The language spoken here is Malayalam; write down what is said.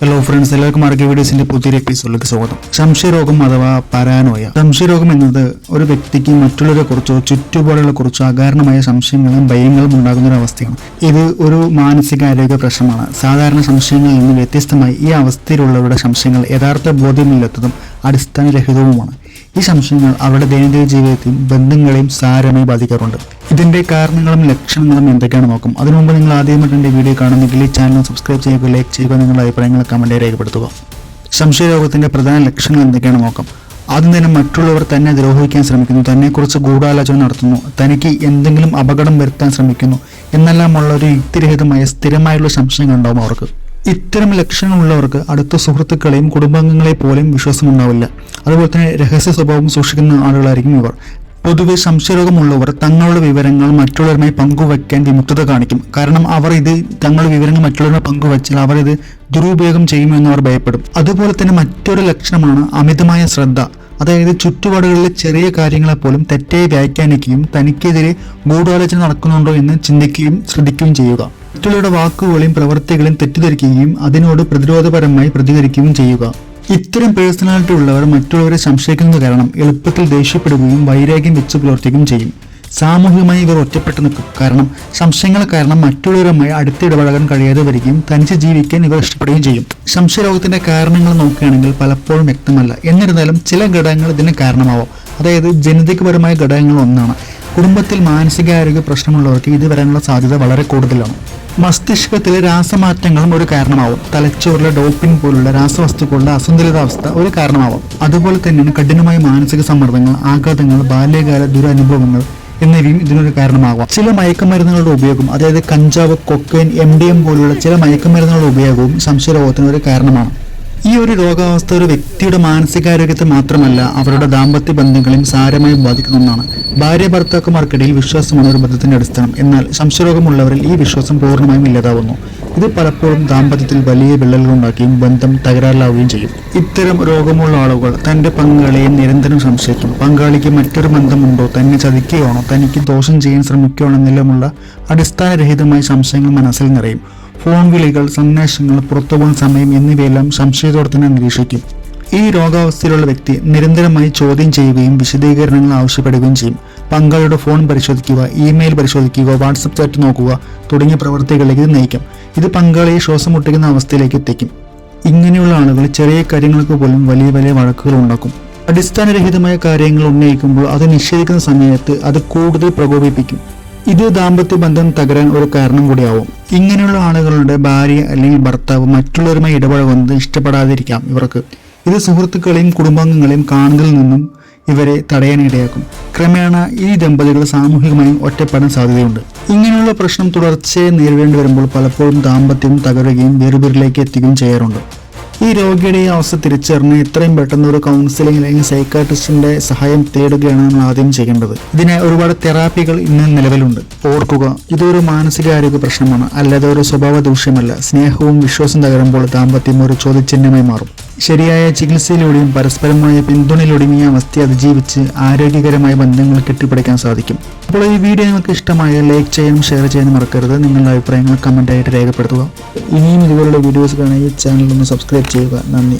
ഹലോ ഫ്രണ്ട്സ്, എല്ലാവർക്കും ആർക്കെ വീഡിയോസിന്റെ പുതിയൊരു എപ്പിസോഡിലേക്ക് സ്വാഗതം. സംശയരോഗം അഥവാ പരാനോയ. സംശയരോഗം എന്നത് ഒരു വ്യക്തിക്ക് മറ്റുള്ളവരെ കുറിച്ചോ ചുറ്റുപാടുകളെ കുറിച്ചോ അകാരണമായ സംശയങ്ങളും ഭയങ്ങളും ഉണ്ടാകുന്ന ഒരു അവസ്ഥയാണ്. ഇത് ഒരു മാനസികാരോഗ്യ പ്രശ്നമാണ്. സാധാരണ സംശയങ്ങളിൽ നിന്ന് വ്യത്യസ്തമായി ഈ അവസ്ഥയിലുള്ളവരുടെ സംശയങ്ങൾ യഥാർത്ഥ ബോധ്യമില്ലാത്തതും അടിസ്ഥാനരഹിതവുമാണ്. ഈ സംശയങ്ങൾ അവരുടെ ദൈനംദിന ജീവിതത്തെയും ബന്ധങ്ങളെയും സാരമായി ബാധിക്കാറുണ്ട്. ഇതിന്റെ കാരണങ്ങളും ലക്ഷണങ്ങളും എന്തൊക്കെയാണ് നോക്കും. അതിനു മുമ്പ് നിങ്ങൾ ആദ്യമായിട്ട് എൻ്റെ വീഡിയോ കാണുന്നെങ്കിൽ ഈ ചാനൽ സബ്സ്ക്രൈബ് ചെയ്യുക, ലൈക്ക് ചെയ്യുക, നിങ്ങളുടെ അഭിപ്രായങ്ങൾ കമന്റായി രേഖപ്പെടുത്തുക. സംശയരോഗത്തിന്റെ പ്രധാന ലക്ഷണങ്ങൾ എന്തൊക്കെയാണ് നോക്കാം. ആദ്യം തന്നെ മറ്റുള്ളവർ തന്നെ ദ്രോഹിക്കാൻ ശ്രമിക്കുന്നു, തന്നെക്കുറിച്ച് ഗൂഢാലോചന നടത്തുന്നു, തനിക്ക് എന്തെങ്കിലും അപകടം വരുത്താൻ ശ്രമിക്കുന്നു എന്നെല്ലാമുള്ള ഒരു യുക്തിരഹിതമായ സ്ഥിരമായുള്ള സംശയങ്ങൾ ഉണ്ടാവും അവർക്ക്. ഇത്തരം ലക്ഷണങ്ങളുള്ളവർക്ക് അടുത്ത സുഹൃത്തുക്കളെയും കുടുംബാംഗങ്ങളെ പോലെയും വിശ്വാസമുണ്ടാവില്ല. അതുപോലെ തന്നെ രഹസ്യ സ്വഭാവം സൂക്ഷിക്കുന്ന ആളുകളായിരിക്കും ഇവർ. പൊതുവെ സംശയരോഗമുള്ളവർ തങ്ങളുടെ വിവരങ്ങൾ മറ്റുള്ളവരുമായി പങ്കുവയ്ക്കാൻ വിമുക്തത കാണിക്കും. കാരണം അവർ തങ്ങളുടെ വിവരങ്ങൾ മറ്റുള്ളവരുമായി പങ്കുവച്ചാൽ അവർ ഇത് ദുരുപയോഗം ചെയ്യുമെന്ന് അവർ ഭയപ്പെടും. അതുപോലെ തന്നെ മറ്റൊരു ലക്ഷണമാണ് അമിതമായ ശ്രദ്ധ. അതായത് ചുറ്റുപാടുകളിലെ ചെറിയ കാര്യങ്ങളെപ്പോലും തെറ്റായി വ്യാഖ്യാനിക്കുകയും തനിക്കെതിരെ ഗൂഢാലോചന നടക്കുന്നുണ്ടോ എന്ന് ചിന്തിക്കുകയും ശ്രദ്ധിക്കുകയും ചെയ്യുക. മറ്റുള്ളവരുടെ വാക്കുകളെയും പ്രവൃത്തികളെയും തെറ്റിദ്ധരിക്കുകയും അതിനോട് പ്രതിരോധപരമായി പ്രതികരിക്കുകയും ചെയ്യുക. ഇത്തരം പേഴ്സണാലിറ്റി ഉള്ളവർ മറ്റുള്ളവരെ സംശയിക്കുന്നത് കാരണം എളുപ്പത്തിൽ ദേഷ്യപ്പെടുകയും വൈരാഗ്യം വെച്ച് പുലർത്തുകയും ചെയ്യും. സാമൂഹികമായി ഇവർ ഒറ്റപ്പെട്ടു നിൽക്കും. കാരണം സംശയങ്ങൾ കാരണം മറ്റുള്ളവരുമായി അടുത്തിടപഴകാൻ കഴിയാതെ വരികയും തനിച്ച് ജീവിക്കാൻ ഇവർ ഇഷ്ടപ്പെടുകയും ചെയ്യും. സംശയരോഗത്തിന്റെ കാരണങ്ങൾ നോക്കുകയാണെങ്കിൽ പലപ്പോഴും വ്യക്തമല്ല. എന്നിരുന്നാലും ചില ഘടകങ്ങൾ ഇതിന് കാരണമാവാം. അതായത് ജനിതകപരമായ ഘടകങ്ങൾ ഒന്നാണ്. കുടുംബത്തിൽ മാനസികാരോഗ്യ പ്രശ്നമുള്ളവർക്ക് ഇത് വരാനുള്ള സാധ്യത വളരെ കൂടുതലാണ്. മസ്തിഷ്കത്തിലെ രാസമാറ്റങ്ങളും ഒരു കാരണമാവും. തലച്ചോറിലെ ഡോപ്പിൻ പോലുള്ള രാസവസ്തുക്കളുടെ അസന്തുലിതാവസ്ഥ ഒരു കാരണമാവും. അതുപോലെ തന്നെയാണ് കഠിനമായ മാനസിക സമ്മർദ്ദങ്ങൾ, ആഘാതങ്ങൾ, ബാല്യകാല ദുരനുഭവങ്ങൾ എന്നിവയും ഇതിനൊരു കാരണമാകാം. ചില മയക്കുമരുന്നുകളുടെ ഉപയോഗം, അതായത് കഞ്ചാവ്, കൊക്കൈൻ, MDM പോലുള്ള ചില മയക്കുമരുന്നുകളുടെ ഉപയോഗവും സംശയരോഗത്തിന് ഒരു കാരണമാണ്. ഈ ഒരു രോഗാവസ്ഥ ഒരു വ്യക്തിയുടെ മാനസികാരോഗ്യത്തെ മാത്രമല്ല അവരുടെ ദാമ്പത്യ ബന്ധങ്ങളെയും സാരമായി ബാധിക്കുന്ന ഒന്നാണ്. ഭാര്യ ഭർത്താക്കന്മാർക്കിടയിൽ വിശ്വാസമാണ് ഒരു ബന്ധത്തിന്റെ അടിസ്ഥാനം. എന്നാൽ സംശയരോഗമുള്ളവരിൽ ഈ വിശ്വാസം പൂർണ്ണമായും ഇല്ലാതാവുന്നു. ഇത് പലപ്പോഴും ദാമ്പത്യത്തിൽ വലിയ വിള്ളലുകൾ ഉണ്ടാക്കുകയും ബന്ധം തകരാറിലാവുകയും ചെയ്യും. ഇത്തരം രോഗമുള്ള ആളുകൾ തന്റെ പങ്കാളിയെ നിരന്തരം സംശയിക്കും. പങ്കാളിക്ക് മറ്റൊരു ബന്ധമുണ്ടോ, തന്നെ ചതിക്കുകയാണോ, തനിക്ക് ദോഷം ചെയ്യാൻ ശ്രമിക്കുകയാണോ എന്നെല്ലാമുള്ള അടിസ്ഥാനരഹിതമായ സംശയങ്ങൾ മനസ്സിൽ നിറയും. ഫോൺ വിളികൾ, സന്ദേശങ്ങൾ, പുറത്തുപോകുന്ന സമയം എന്നിവയെല്ലാം സംശയത്തോടെ തന്നെ നിരീക്ഷിക്കും. ഈ രോഗാവസ്ഥയിലുള്ള വ്യക്തി നിരന്തരമായി ചോദ്യം ചെയ്യുകയും വിശദീകരണങ്ങൾ ആവശ്യപ്പെടുകയും ചെയ്യും. പങ്കാളിയുടെ ഫോൺ പരിശോധിക്കുക, ഇമെയിൽ പരിശോധിക്കുക, വാട്സപ്പ് ചാറ്റ് നോക്കുക തുടങ്ങിയ പ്രവൃത്തികളിലേക്ക് നയിക്കും. ഇത് പങ്കാളിയെ ശ്വാസം മുട്ടിക്കുന്ന അവസ്ഥയിലേക്ക് എത്തിക്കും. ഇങ്ങനെയുള്ള ആളുകൾ ചെറിയ കാര്യങ്ങൾക്ക് പോലും വലിയ വലിയ വഴക്കുകൾ ഉണ്ടാക്കും. അടിസ്ഥാനരഹിതമായ കാര്യങ്ങൾ ഉന്നയിക്കുമ്പോൾ അത് നിഷേധിക്കുന്ന സമയത്ത് അത് കൂടുതൽ പ്രകോപിപ്പിക്കും. ഇത് ദാമ്പത്യ ബന്ധം തകരാൻ ഒരു കാരണം കൂടിയാവും. ഇങ്ങനെയുള്ള ആളുകളുടെ ഭാര്യ അല്ലെങ്കിൽ ഭർത്താവ് മറ്റുള്ളവരുമായി ഇടപഴകുന്നത് ഇഷ്ടപ്പെടാതിരിക്കാം ഇവർക്ക്. ഇത് സുഹൃത്തുക്കളെയും കുടുംബാംഗങ്ങളെയും കാണുന്നതിൽ നിന്നും ഇവരെ തടയാനിടയാക്കും. ക്രമേണ ഈ ദമ്പതികൾ സാമൂഹികമായും ഒറ്റപ്പെടാൻ സാധ്യതയുണ്ട്. ഇങ്ങനെയുള്ള പ്രശ്നം തുടർച്ചയായി നേരിടേണ്ടി വരുമ്പോൾ പലപ്പോഴും ദാമ്പത്യം തകരുകയും വേർപിരിലേക്ക് എത്തുകയും ചെയ്യാറുണ്ട്. ഈ രോഗിയുടെ ഈ അവസ്ഥ തിരിച്ചറിഞ്ഞ് എത്രയും പെട്ടെന്ന് ഒരു കൗൺസിലിംഗ് അല്ലെങ്കിൽ സൈക്കാട്രിസ്റ്റിന്റെ സഹായം തേടുകയാണ് നമ്മൾ ആദ്യം ചെയ്യേണ്ടത്. ഇതിന് ഒരുപാട് തെറാപ്പികൾ ഇന്ന് നിലവിലുണ്ട്. ഓർക്കുക, ഇതൊരു മാനസികാരോഗ്യ പ്രശ്നമാണ്, അല്ലാതെ ഒരു സ്വഭാവ ദൂഷ്യമല്ല. സ്നേഹവും വിശ്വാസം തകരുമ്പോൾ ദാമ്പത്യം ഒരു ചോദ്യചിഹ്നമായി മാറും. ശരിയായ ചികിത്സയിലൂടെയും പരസ്പരമായ പിന്തുണയിലൂടെയും ഈ അവസ്ഥയെ അതിജീവിച്ച് ആരോഗ്യകരമായ ബന്ധങ്ങൾ കെട്ടിപ്പടുക്കാൻ സാധിക്കും. അപ്പോൾ ഈ വീഡിയോ നിങ്ങൾക്ക് ഇഷ്ടമായ ലൈക്ക് ചെയ്യാനും ഷെയർ ചെയ്യാനും മറക്കരുത്. നിങ്ങളുടെ അഭിപ്രായങ്ങൾ കമന്റായിട്ട് രേഖപ്പെടുത്തുക. ഇനിയും ഇതുപോലുള്ള വീഡിയോസ് കാണാൻ ഈ ചാനൽ ഒന്ന് സബ്സ്ക്രൈബ് ചെയ്യുക. നന്ദി.